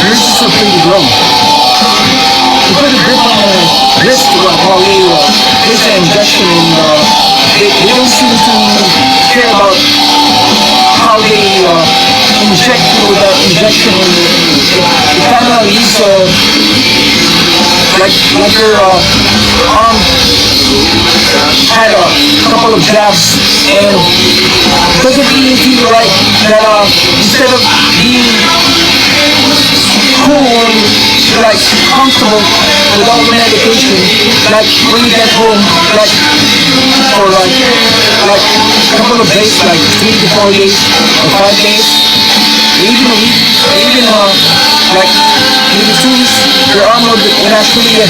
nurses are free to grow. You put a grip on the wrist while you place an injection in, they don't seem to care about how they inject you with that injection. It kind of leaves like your arm had a couple of jabs, and doesn't even feel like that instead of being cool and like comfortable without medication, like when you get home, like for like a couple of days, like 3 to 4 days or 5 days, even a week, even like maybe 2 weeks, your arm would actually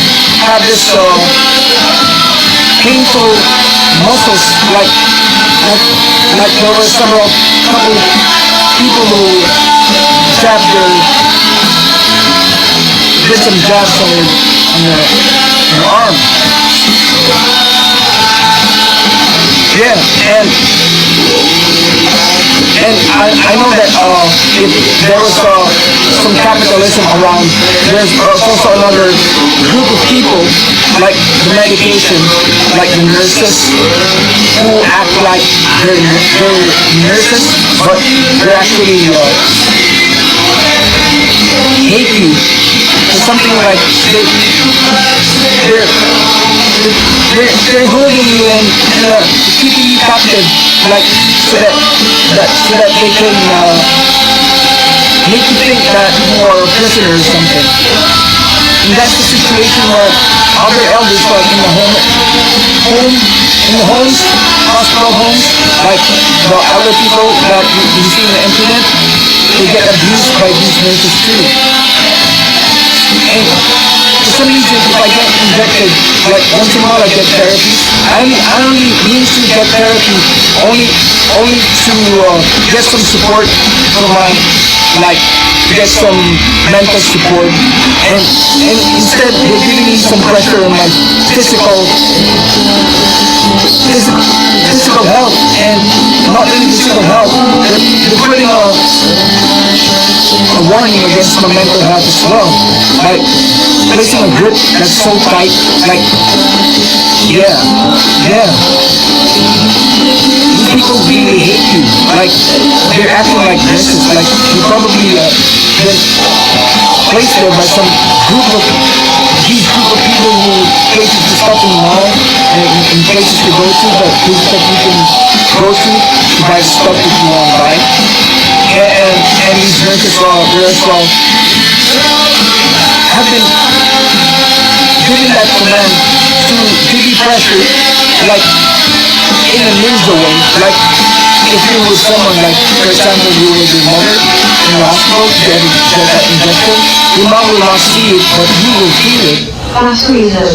have this painful muscles, like there were several couple people who jabbed did some jabs on your arm. Yeah, and I know that if there was some capitalism around, there's also another group of people, like the medication, like the nurses, who act like they're nurses, but they're actually hate you. It's something like they're holding you and keeping you captive, like so that they can make you think that you are a prisoner or something. And that's the situation where other elders, like in the homes, hospital homes, like the elder people that you see on the internet, they get abused by these nurses too. And for some reason, if I get injected, like once in a while I get therapy, I only need to get therapy only to get some support from my, like, get some mental support, and instead they're giving me some pressure on my physical health, and not only physical health, they're putting a warning against my mental health as well, like placing a grip that's so tight, like, yeah. These people really hate you, like, they're acting like nurses, like, you probably been placed there by some group of people who places to stop in mall and places to go to, but places that you can go to buy the stuff that you want to buy. And these nurses there as well have been given that command to give you pressure, like in a ninja way, like if you were someone, like for example you were your mother in the hospital get that injection, your mom will not see it, but you will feel it. Battery low.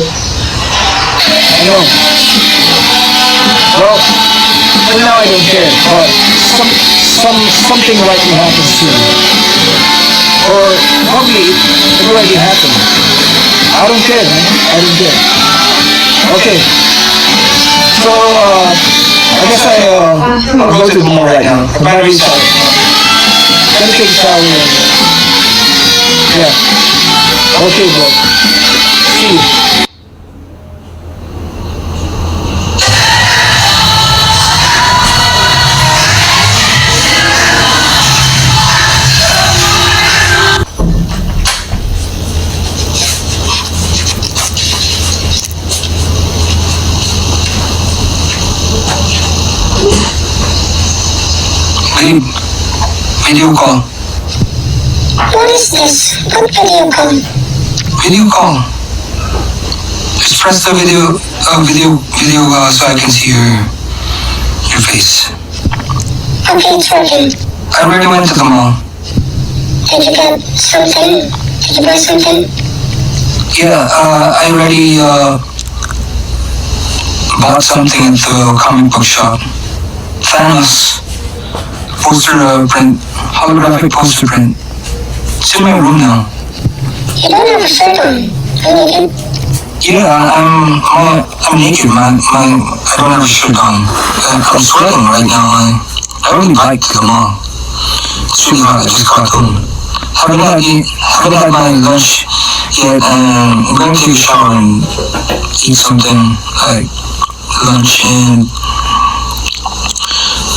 I know. Well, for now I don't care, but something like will happen soon. Or probably it already happened. I don't care, man. I don't care. Okay. So I guess I'll go to the mall right now. The battery's out. Gonna take a shower. Yeah. Okay, bro. See you. Video call. What is this? What video call? Video call. Just press the video so I can see your face. Okay, it's working. I already went to the mall. Did you get something? Did you buy something? Yeah, I already bought something at the comic book shop. Thanos poster print, holographic poster print. It's in my room now. You don't have a shirt on. Are you naked? Yeah, I'm naked, man. I don't have a shirt on. I'm sweating right now. I really like the mall. It's really hot. I just got home. haven't had my lunch yet, and I'm going to take a shower and eat something like lunch and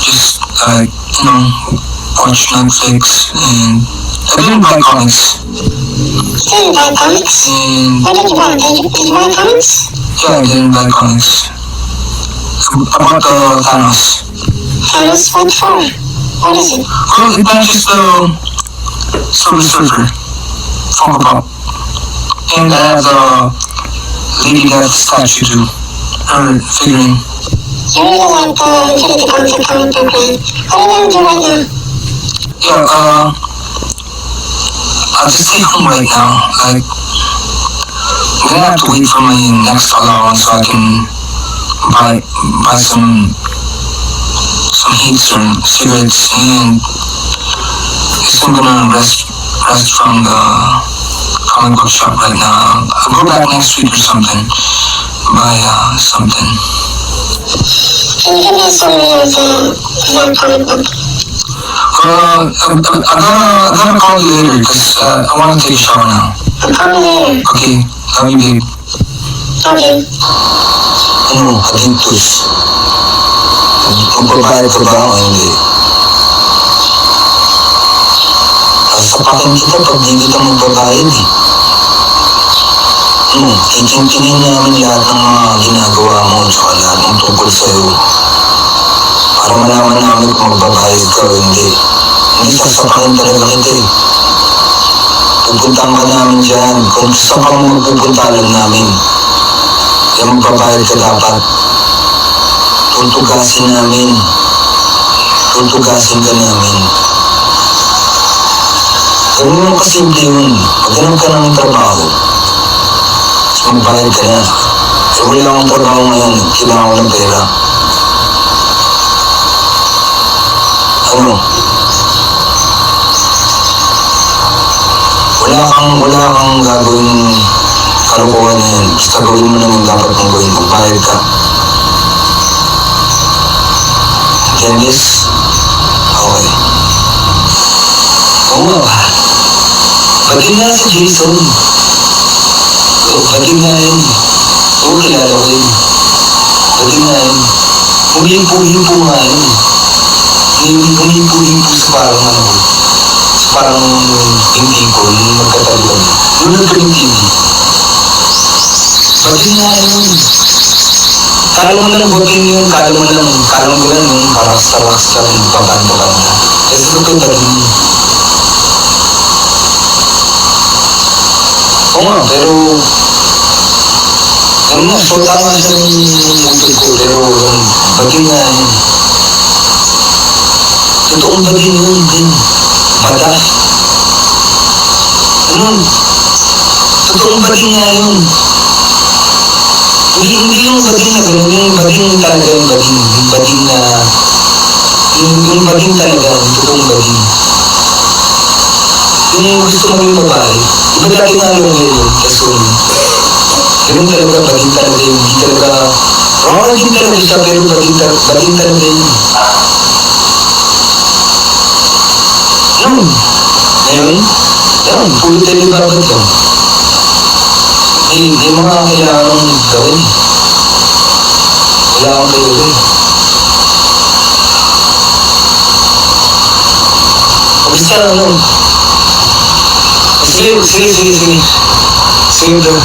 just like, watch Netflix, and I didn't buy comics. You didn't buy comics? And What did you buy? Did you buy comics? yeah, I didn't buy comics. I bought the Thanos. Thanos, what for? What is it? Well, it matches the Silver Surfer Funko Pop. And I have the Lady Death statue too. Her figurine. You really like the Infinity Gauntlet comic book, right? What are you gonna do right now? Yeah, I'll just stay home right now. Like, I'm gonna have to wait for my next allowance so I can buy some heats or cigarettes, and I guess I'm gonna rest from the comic book shop right now. I'll go back next week or something, buy something. Can you give me a summary of the comic book? I'm gonna call you later because I want to take a shower now. I'll call you later. Okay, love you, babe. Okay. Ano, Adintus? Magbabayad ka ba o hindi? Sasapakin kita pag di kita magbabayad eh. Titingtingin namin lahat ng mga ginagawa mo tsaka lahat ng tungkol sa'yo. Para malaman namin kung magbabayad ka o hindi. Hindi sasapakin talaga kita eh. Pupuntahan ka namin dyan. Kung saan ka mo magpupunta lang namin. Kaya magbabayad ka dapat. Tutugasin namin. Tutugasin ka namin. Ganun lang kasimple yun. Pag ganun ka ng trabaho, mas magbayad ka na. Eh wala akong trabaho ngayon. Kailangan ko ng pera. Ano? Wala kang gagawin kalukuhan na yan. Basta gawin mo naman dapat mong gawin. Magbayad ka. Dennis? Okay. Oo nga ba? Batiin nga si Jason. Batiin nga yun. Oo, kilala ko yun. Batiin nga yun. Humimpo nga yun. Humimpo sa parang sa parang hindi ko, yung magkataluan. Lunod ko yung TV. Batiin nga yun. Kala mo lang batiin yun, kala mo lang yung karakter yung babanda. Kasi ito yung batiin. Oo nga, pero ano nga, so tama siya yung bukid ko, pero batiin nga yun. Totoong batiin yun din. Bata. Ano? Totoong batiin nga yun. Hindi yung batiin na gano'n, yung batiin talaga yung batiin. Yung batiin na, yung batiin talaga, yung totoong batiin. Yung gusto mo yung babae, iba dati nga yung ngayon, kaso ganun talaga, batiin talaga yun, hindi talaga, din talaga siya, pero batiin talaga yun. Ngayon, yan, puro tayo bagad yun. May mga kailangan gawin. Kailangan kayo rin. Pag-isa lang nun. Sige. See you there.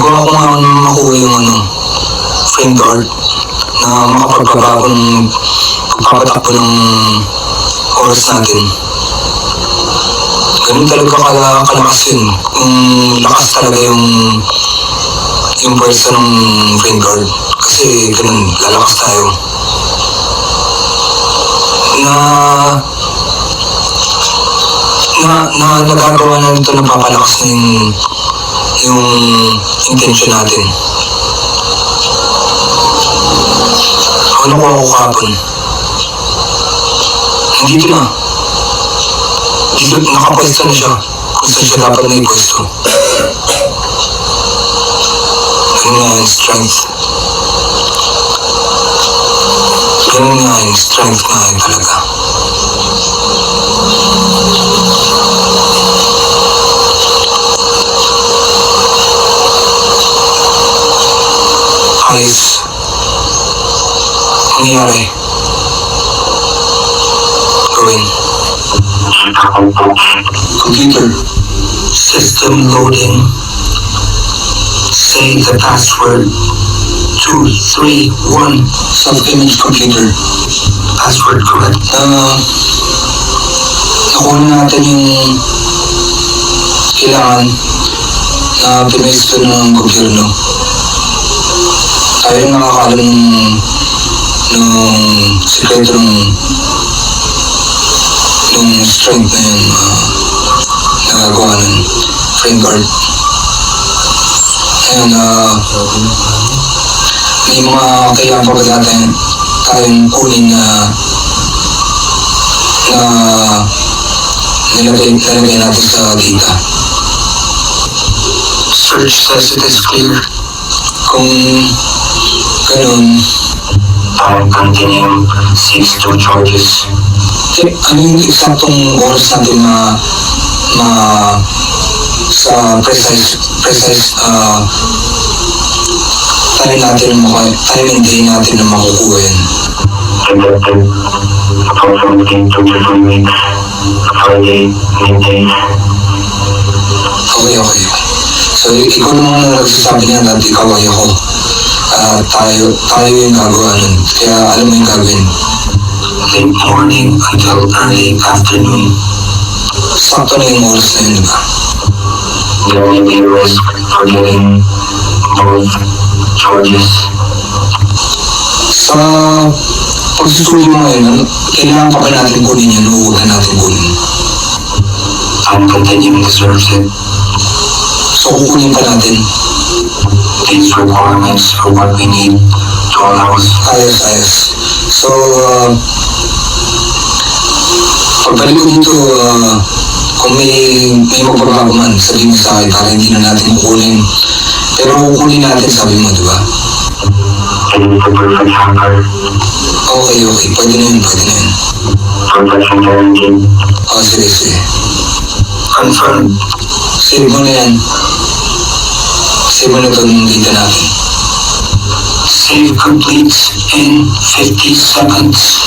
nagawa ko nga makuha yung frame guard na makapagpabago ng pagpapatakbo ng oras natin. Ganun talaga kalakas yun. Lakas talaga yung pwersa ng frame guard. Kasi ganun, lalakas tayo. Nagagawa na nito, napapalakas na yung intention natin. Ano ko ako kahapon? Nandito na. Dito, nakapwesto na siya. Kung saan siya dapat na ipwesto. Ganun nga yung strength. Ganun nga yung strength nga yun talaga. Ayos. Nangyari. Gawin. Computer. System loading. Say the password. 2, 3, 1. Self-image computer. Password correct. Nakuha natin yung kailangan na pinesto ng gobyerno. Tayo yung nakakaalam ng sikreto ng strength na yun nagagawa ng frame guard. Ayan, may mga kailangan pa ba natin tayong kunin na nilagay natin sa data. Search says it is clear. Kung ganun, Continuum seeks 2 charges. Ano yung eksaktong oras natin sa precise time and day natin na makukuha yun? Conducted approximately 2 to 3 weeks, Friday, midday. Okay. So, ikaw naman na nagsasabi niya na ikaw ay ako. Tayo yung gagawa nun. Kaya alam mo yung gagawin. Late morning until early afternoon. Sakto na yung oras na yun, di ba? There may be risk for getting both charges. Sa pagsusuyo ngayon, kailangan pa ba natin kunin yan o huwag na natin kunin? Continuum deserves it. So, kukunin pa natin. These requirements for what we need to allow us. Ayos. So, pagbalik ko dito, kung may magbabago man, sabihin mo sa akin para hindi na natin kukunin. Pero kukunin natin, sabi mo, di ba? It is the perfect hacker. Okay. Pwede na yun. Protection guaranteed. Sige. Confirmed. Save mo na yan. Save mo na itong data natin. Save completes in 50 seconds.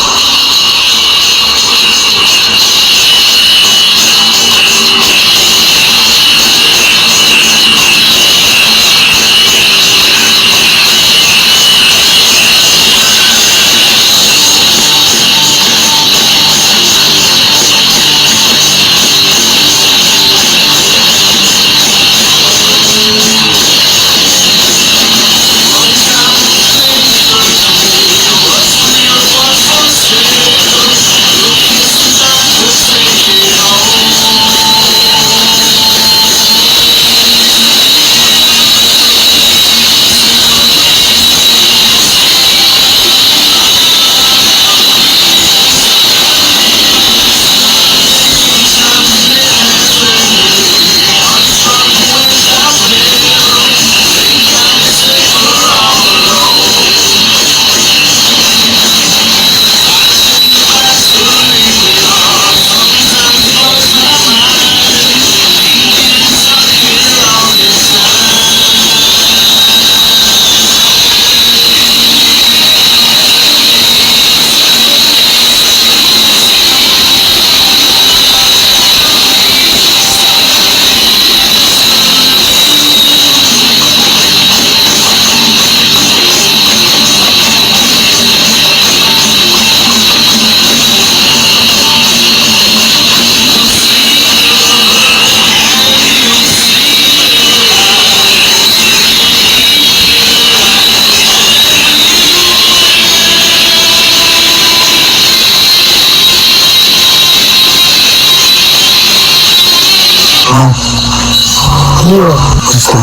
Hero. Basta,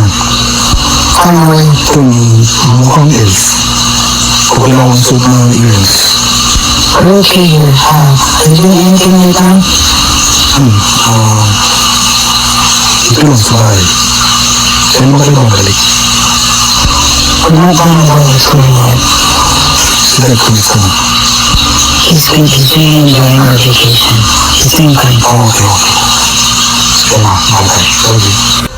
Finally, ito ni mukhang elf. O kailangan suot ng earrings. okay here. Have you doing anything in your time? Dito lang sa bahay. Kailan ba kayo babalik? We're not done with all this going yet. Si Dad, kumusta na? He's really enjoying our vacation. He's doing fine. Okay. Sige na, bye-bye. Love you.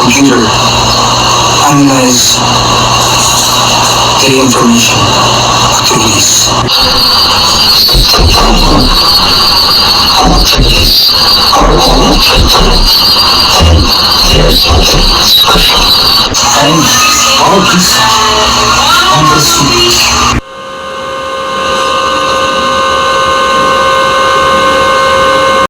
Computer, analyze the information. Activities. And all this on the screen.